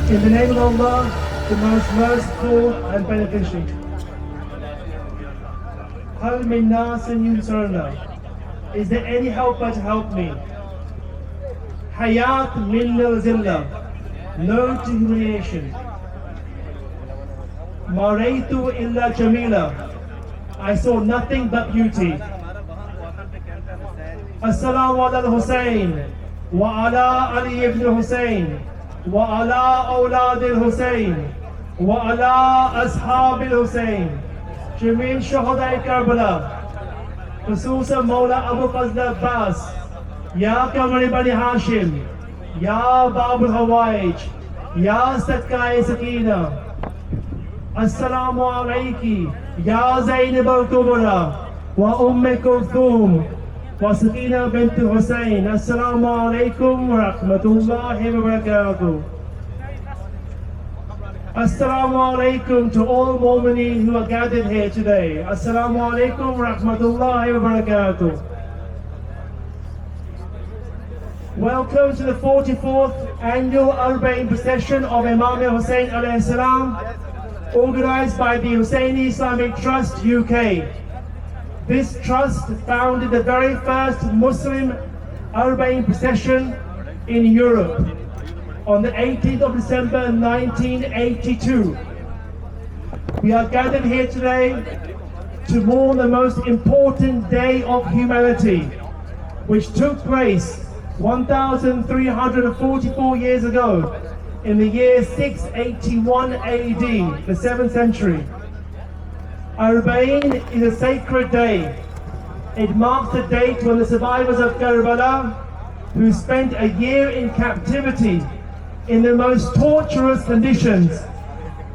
In the name of Allah, the most merciful and beneficent. Hal min nasin yunsarna. Is there any helper to help me? Hayat min zillah. No to humiliation. Maraitu illa jamila. I saw nothing but beauty. Assalamu ala al-Hussain wa ala Ali ibn Hussain wa ala awlad al-Hussain wa ala ashab al-Hussain Jameen Shuhada Karbala Khususan Mawla Abu Fazl Abbas Ya Kamari Bani Hashim Ya Babul Hawaij Ya Satkai Sakina Assalamu alayki Ya Zainab al-Kubra wa Kulthum وسكينة بنت حسين السلام عليكم ورحمة الله وبركاته. Assalamu alaikum to all mu'mineen who are gathered here today. Assalamu alaikum rahmatullahi wa barakatuh. Welcome to the 44th annual Arbaeen Procession of Imam Hussain alayhi salam, organized by the Hussaini Islamic Trust UK. This trust founded the very first Muslim Arbaeen Procession in Europe on the 18th of December 1982. We are gathered here today to mourn the most important day of humanity, which took place 1,344 years ago in the year 681 AD, the 7th century. Arbaeen is a sacred day. It marks the date when the survivors of Karbala, who spent a year in captivity in the most torturous conditions,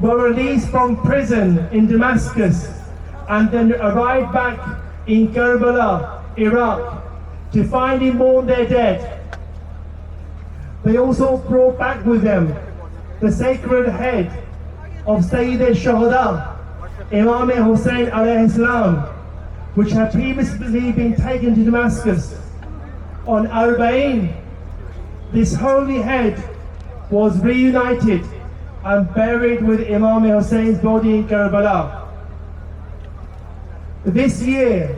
were released from prison in Damascus and then arrived back in Karbala, Iraq, to finally mourn their dead. They also brought back with them the sacred head of Sayyid al-Shuhada, Imam Hussain alayhi salam, which had previously been taken to Damascus. On Arbaeen, this holy head was reunited and buried with Imam Hussein's body in Karbala. This year,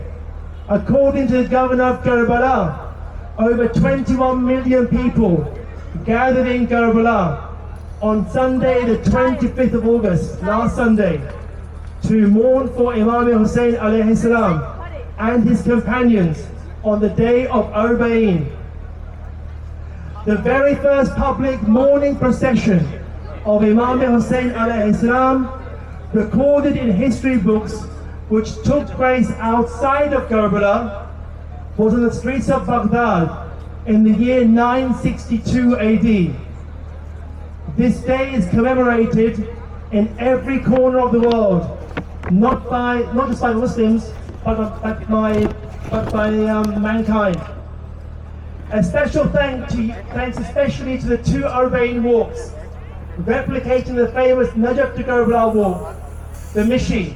according to the governor of Karbala, over 21 million people gathered in Karbala on Sunday the 25th of August, last Sunday, to mourn for Imam Hussain alayhi salam and his companions on the day of Arbaeen. The very first public mourning procession of Imam Hussain alayhi salam, recorded in history books, which took place outside of Karbala, was on the streets of Baghdad in the year 962 AD. This day is commemorated in every corner of the world, not just by Muslims, but by mankind. A special thanks especially to the two Arbaeen walks, replicating the famous Najaf to Karbala walk, the Mishi,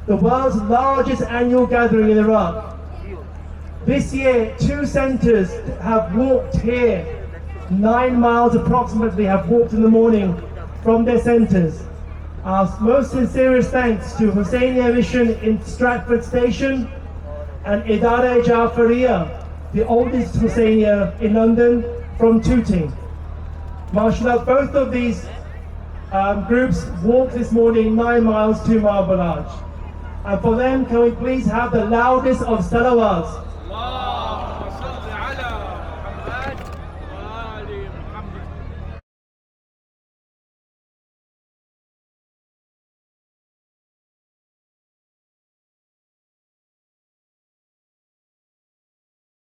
the world's largest annual gathering in Iraq. This year, 2 centers have walked here, 9 miles approximately have walked in the morning from their centers. Our most sincerest thanks to Hussainia Mission in Stratford Station and Idara Jafariya, the oldest Hussainia in London, from Tooting. MashaAllah, both of these groups walked this morning 9 miles to Marbalaj. And for them, can we please have the loudest of salawats